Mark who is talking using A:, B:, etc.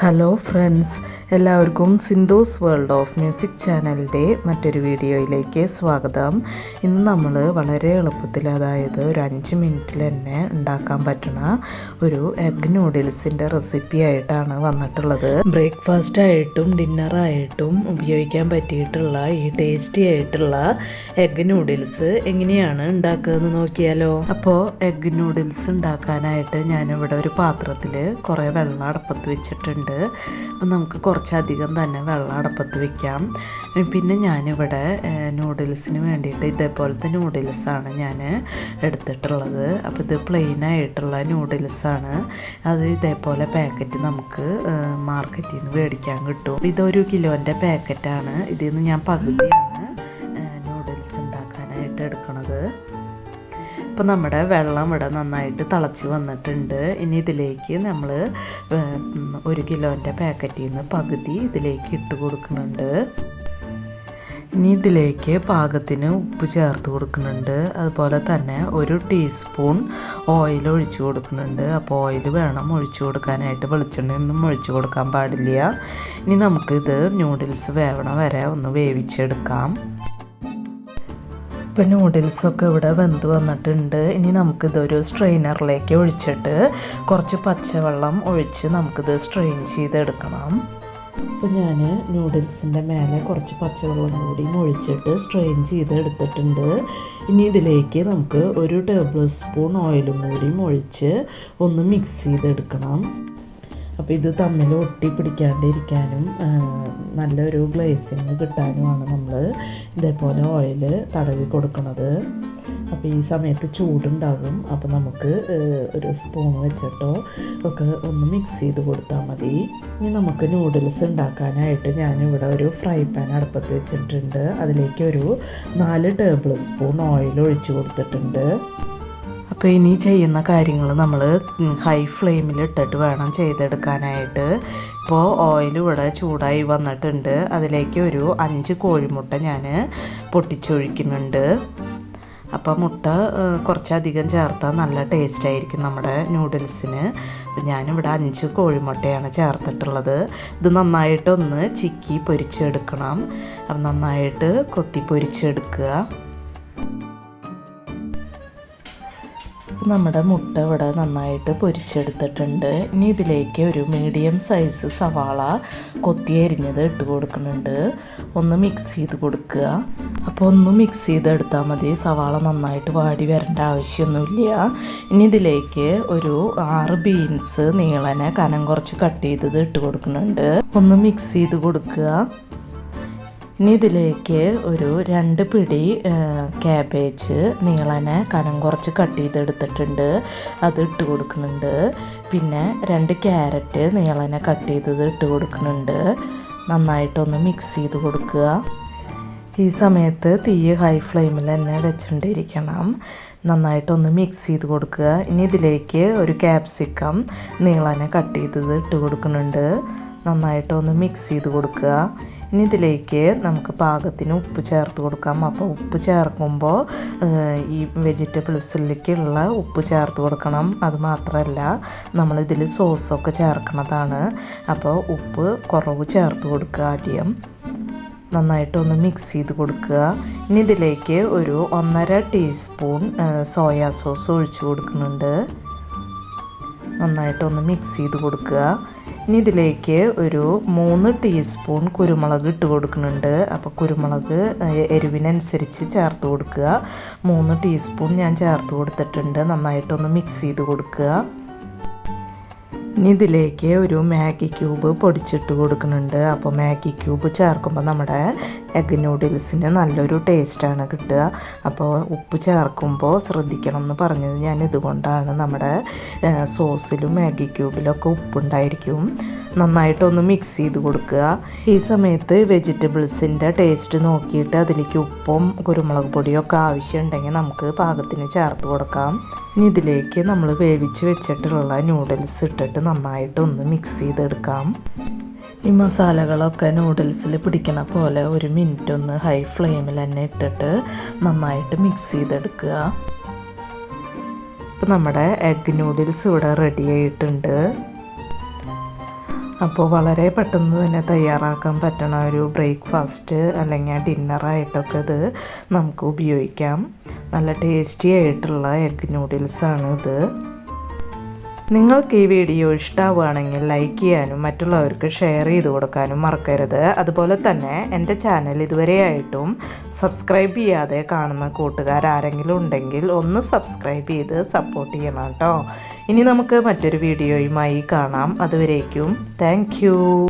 A: Hello friends, എല്ലാവർക്കും Sindhu's world of music ചാനലിൻ്റെ മറ്റൊരു വീഡിയോയിലേക്ക് സ്വാഗതം. ഇന്ന് നമ്മൾ വളരെ എളുപ്പത്തിൽ, അതായത് ഒരു 5 മിനിറ്റിൽ തന്നെ ഉണ്ടാക്കാൻ പറ്റുന്ന ഒരു എഗ് നൂഡിൽസിൻ്റെ റെസിപ്പി ആയിട്ടാണ് വന്നിട്ടുള്ളത്. ബ്രേക്ക്ഫാസ്റ്റ് ആയിട്ടും ഡിന്നറായിട്ടും ഉപയോഗിക്കാൻ പറ്റിയിട്ടുള്ള ഈ ടേസ്റ്റി ആയിട്ടുള്ള എഗ് നൂഡിൽസ് എങ്ങനെയാണ് ഉണ്ടാക്കുകയെന്ന് നോക്കിയാലോ. അപ്പോൾ എഗ് നൂഡിൽസ് ഉണ്ടാക്കാനായിട്ട് ഞാനിവിടെ ഒരു പാത്രത്തിൽ കുറേ വെള്ളം അടുപ്പത്ത് വെച്ചിട്ടുണ്ട്. അപ്പം നമുക്ക് കുറച്ചധികം തന്നെ വെള്ളം അടുപ്പത്ത് വയ്ക്കാം. പിന്നെ ഞാനിവിടെ നൂഡിൽസിന് വേണ്ടിയിട്ട് ഇതേപോലത്തെ നൂഡിൽസാണ് ഞാൻ എടുത്തിട്ടുള്ളത്. അപ്പോൾ ഇത് പ്ലെയിൻ ആയിട്ടുള്ള നൂഡിൽസാണ്. അത് ഇതേപോലെ പാക്കറ്റ് നമുക്ക് മാർക്കറ്റിൽ നിന്ന് മേടിക്കാൻ കിട്ടും. ഇതൊരു കിലോൻ്റെ പാക്കറ്റാണ്. ഇതിൽ നിന്ന് ഞാൻ പകുതിയാണ് നൂഡിൽസ് ഉണ്ടാക്കാനായിട്ട് എടുക്കുന്നത്. അപ്പോൾ നമ്മുടെ വെള്ളം ഇവിടെ നന്നായിട്ട് തിളച്ച് വന്നിട്ടുണ്ട്. ഇനി ഇതിലേക്ക് നമ്മൾ 1 കിലോൻ്റെ പാക്കറ്റിൽ നിന്ന് പകുതി ഇതിലേക്ക് ഇട്ട് കൊടുക്കുന്നുണ്ട്. ഇനി ഇതിലേക്ക് പാകത്തിന് ഉപ്പ് ചേർത്ത് കൊടുക്കുന്നുണ്ട്. അതുപോലെ തന്നെ 1 ടീസ്പൂൺ ഓയിൽ ഒഴിച്ചു കൊടുക്കുന്നുണ്ട്. അപ്പോൾ ഓയിൽ വേണം ഒഴിച്ചു കൊടുക്കാനായിട്ട്, വെളിച്ചെണ്ണയൊന്നും ഒഴിച്ചു കൊടുക്കാൻ പാടില്ല. ഇനി നമുക്കിത് നൂഡിൽസ് വേവണ വരെ ഒന്ന് വേവിച്ചെടുക്കാം. ഇപ്പോൾ നൂഡിൽസൊക്കെ ഇവിടെ വെന്ത് വന്നിട്ടുണ്ട്. ഇനി നമുക്കിതൊരു സ്ട്രെയിനറിലേക്ക് ഒഴിച്ചിട്ട് കുറച്ച് പച്ചവെള്ളം ഒഴിച്ച് നമുക്കിത് സ്ട്രെയിൻ ചെയ്തെടുക്കണം. അപ്പോൾ ഞാൻ നൂഡിൽസിൻ്റെ മേലെ കുറച്ച് പച്ചവെള്ളം കൂടി ഒഴിച്ചിട്ട് സ്ട്രെയിൻ ചെയ്തെടുത്തിട്ടുണ്ട്. ഇനി ഇതിലേക്ക് നമുക്ക് 1 ടേബിൾ സ്പൂൺ ഓയിലും കൂടി ഒഴിച്ച് ഒന്ന് മിക്സ് ചെയ്തെടുക്കണം. അപ്പോൾ ഇത് തമ്മിൽ ഒട്ടി പിടിക്കാണ്ടിരിക്കാനും നല്ലൊരു ഗ്ലേസിങ് കിട്ടാനുമാണ് നമ്മൾ ഇതേപോലെ ഓയിൽ തടവി കൊടുക്കുന്നത്. അപ്പോൾ ഈ സമയത്ത് ചൂടുണ്ടാകും. അപ്പോൾ നമുക്ക് ഒരു സ്പൂൺ വെച്ചിട്ടോ ഒക്കെ ഒന്ന് മിക്സ് ചെയ്ത് കൊടുത്താൽ മതി. ഇനി നമുക്ക് നൂഡിൽസ് ഉണ്ടാക്കാനായിട്ട് ഞാനിവിടെ ഒരു ഫ്രൈ പാൻ അടുപ്പത്ത് വെച്ചിട്ടുണ്ട്. അതിലേക്ക് ഒരു 4 ടേബിൾ സ്പൂൺ ഓയിൽ ഒഴിച്ച് കൊടുത്തിട്ടുണ്ട്. അപ്പോൾ ഇനി ചെയ്യുന്ന കാര്യങ്ങൾ നമ്മൾ ഹൈ ഫ്ലെയിമിൽ ഇട്ടിട്ട് വേണം ചെയ്തെടുക്കാനായിട്ട്. ഇപ്പോൾ ഓയിൽ ഇവിടെ ചൂടായി വന്നിട്ടുണ്ട്. അതിലേക്ക് ഒരു 5 കോഴിമുട്ട ഞാൻ പൊട്ടിച്ചൊഴിക്കുന്നുണ്ട്. അപ്പോൾ മുട്ട കുറച്ചധികം ചേർത്താൽ നല്ല ടേസ്റ്റ് ആയിരിക്കും നമ്മുടെ നൂഡിൽസിന്. അപ്പോൾ ഞാനിവിടെ 5 കോഴിമുട്ടയാണ് ചേർത്തിട്ടുള്ളത്. ഇത് നന്നായിട്ടൊന്ന് ചിക്കി പൊരിച്ചെടുക്കണം. അപ്പം നന്നായിട്ട് കൊത്തി പൊരിച്ചെടുക്കുക. നമ്മുടെ മുട്ട ഇവിടെ നന്നായിട്ട് പൊരിച്ചെടുത്തിട്ടുണ്ട്. ഇനി ഇതിലേക്ക് ഒരു മീഡിയം സൈസ് സവാള കൊത്തി അരിഞ്ഞത് ഇട്ട് കൊടുക്കുന്നുണ്ട്. ഒന്ന് മിക്സ് ചെയ്ത് കൊടുക്കുക. അപ്പോൾ ഒന്ന് മിക്സ് ചെയ്തെടുത്താൽ മതി. സവാള നന്നായിട്ട് വാടി വരേണ്ട ആവശ്യമൊന്നുമില്ല. ഇനി ഇതിലേക്ക് ഒരു 6 ബീൻസ് നീളനെ കനം കുറച്ച് കട്ട് ചെയ്തത് ഇട്ട് കൊടുക്കുന്നുണ്ട്. ഒന്ന് മിക്സ് ചെയ്ത് കൊടുക്കുക. ഇനി ഇതിലേക്ക് ഒരു 2 പിടി ക്യാബേജ് നീളനെ കനം കുറച്ച് കട്ട് ചെയ്തെടുത്തിട്ടുണ്ട്. അത് ഇട്ട് കൊടുക്കുന്നുണ്ട്. പിന്നെ 2 ക്യാരറ്റ് നീളനെ കട്ട് ചെയ്തത് ഇട്ട് കൊടുക്കുന്നുണ്ട്. നന്നായിട്ടൊന്ന് മിക്സ് ചെയ്ത് കൊടുക്കുക. ഈ സമയത്ത് തീ ഹൈ ഫ്ലെയിമിൽ തന്നെ വെച്ചുകൊണ്ടിരിക്കണം. നന്നായിട്ടൊന്ന് മിക്സ് ചെയ്ത് കൊടുക്കുക. ഇനി ഇതിലേക്ക് ഒരു ക്യാപ്സിക്കം നീളനെ കട്ട് ചെയ്തത് ഇട്ട് കൊടുക്കുന്നുണ്ട്. നന്നായിട്ടൊന്ന് മിക്സ് ചെയ്ത് കൊടുക്കുക. ഇനി ഇതിലേക്ക് നമുക്ക് പാകത്തിന് ഉപ്പ് ചേർത്ത് കൊടുക്കാം. അപ്പോൾ ഉപ്പ് ചേർക്കുമ്പോൾ ഈ വെജിറ്റബിൾസിലേക്കുള്ള ഉപ്പ് ചേർത്ത് കൊടുക്കണം. അത് മാത്രമല്ല നമ്മളിതിൽ സോസൊക്കെ ചേർക്കുന്നതാണ്. അപ്പോൾ ഉപ്പ് കുറവ് ചേർത്ത് കൊടുക്കുക ആദ്യം. നന്നായിട്ടൊന്ന് മിക്സ് ചെയ്ത് കൊടുക്കുക. ഇനി ഇതിലേക്ക് ഒരു 1.5 ടീസ്പൂൺ സോയാ സോസ് ഒഴിച്ച് കൊടുക്കുന്നുണ്ട്. നന്നായിട്ടൊന്ന് മിക്സ് ചെയ്ത് കൊടുക്കുക. ഇനി ഇതിലേക്ക് ഒരു 3 ടീസ്പൂൺ കുരുമുളക് ഇട്ട് കൊടുക്കുന്നുണ്ട്. അപ്പോൾ കുരുമുളക് എരിവിനനുസരിച്ച് ചേർത്ത് കൊടുക്കുക. 3 ടീസ്പൂൺ ഞാൻ ചേർത്ത് കൊടുത്തിട്ടുണ്ട്. നന്നായിട്ടൊന്ന് മിക്സ് ചെയ്ത് കൊടുക്കുക. ഇനി ഇതിലേക്ക് ഒരു മാഗി ക്യൂബ് പൊടിച്ചിട്ട് കൊടുക്കുന്നുണ്ട്. അപ്പോൾ മാഗി ക്യൂബ് ചേർക്കുമ്പോൾ നമ്മുടെ എഗ് നൂഡിൽസിന് നല്ലൊരു ടേസ്റ്റാണ് കിട്ടുക. അപ്പോൾ ഉപ്പ് ചേർക്കുമ്പോൾ ശ്രദ്ധിക്കണം എന്ന് പറഞ്ഞത് ഞാൻ ഇതുകൊണ്ടാണ്. നമ്മുടെ സോസിലും മാഗി ക്യൂബിലൊക്കെ ഉപ്പുണ്ടായിരിക്കും. നന്നായിട്ടൊന്ന് മിക്സ് ചെയ്ത് കൊടുക്കുക. ഈ സമയത്ത് വെജിറ്റബിൾസിൻ്റെ ടേസ്റ്റ് നോക്കിയിട്ട് അതിലേക്ക് ഉപ്പും കുരുമുളക് പൊടിയൊക്കെ ആവശ്യമുണ്ടെങ്കിൽ നമുക്ക് പാകത്തിന് ചേർത്ത് കൊടുക്കാം. ഇനി ഇതിലേക്ക് നമ്മൾ വേവിച്ച് വെച്ചിട്ടുള്ള നൂഡിൽസ് ഇട്ടിട്ട് നന്നായിട്ടൊന്ന് മിക്സ് ചെയ്തെടുക്കാം. ഈ മസാലകളൊക്കെ നൂഡിൽസിൽ പിടിക്കണ പോലെ 1 മിനിറ്റ് ഒന്ന് ഹൈ ഫ്ലെയിമിൽ തന്നെ ഇട്ടിട്ട് നന്നായിട്ട് മിക്സ് ചെയ്തെടുക്കുക. ഇപ്പോൾ നമ്മുടെ എഗ് നൂഡിൽസ് ഇവിടെ റെഡി ആയിട്ടുണ്ട്. അപ്പോൾ വളരെ പെട്ടെന്ന് തന്നെ തയ്യാറാക്കാൻ പറ്റുന്ന ഒരു ബ്രേക്ക്ഫാസ്റ്റ് അല്ലെങ്കിൽ ഡിന്നറായിട്ടൊക്കെ ഇത് നമുക്ക് ഉപയോഗിക്കാം. നല്ല ടേസ്റ്റി ആയിട്ടുള്ള എഗ് നൂഡിൽസാണ് ഇത്. നിങ്ങൾക്ക് ഈ വീഡിയോ ഇഷ്ടമാവുകയാണെങ്കിൽ ലൈക്ക് ചെയ്യാനും മറ്റുള്ളവർക്ക് ഷെയർ ചെയ്ത് കൊടുക്കാനും മറക്കരുത്. അതുപോലെ തന്നെ എൻ്റെ ചാനൽ ഇതുവരെയായിട്ടും സബ്സ്ക്രൈബ് ചെയ്യാതെ കാണുന്ന കൂട്ടുകാർ ആരെങ്കിലും ഉണ്ടെങ്കിൽ ഒന്ന് സബ്സ്ക്രൈബ് ചെയ്ത് സപ്പോർട്ട് ചെയ്യണം കേട്ടോ. ഇനി നമുക്ക് മറ്റൊരു വീഡിയോയുമായി കാണാം. അതുവരേക്കും താങ്ക് യു.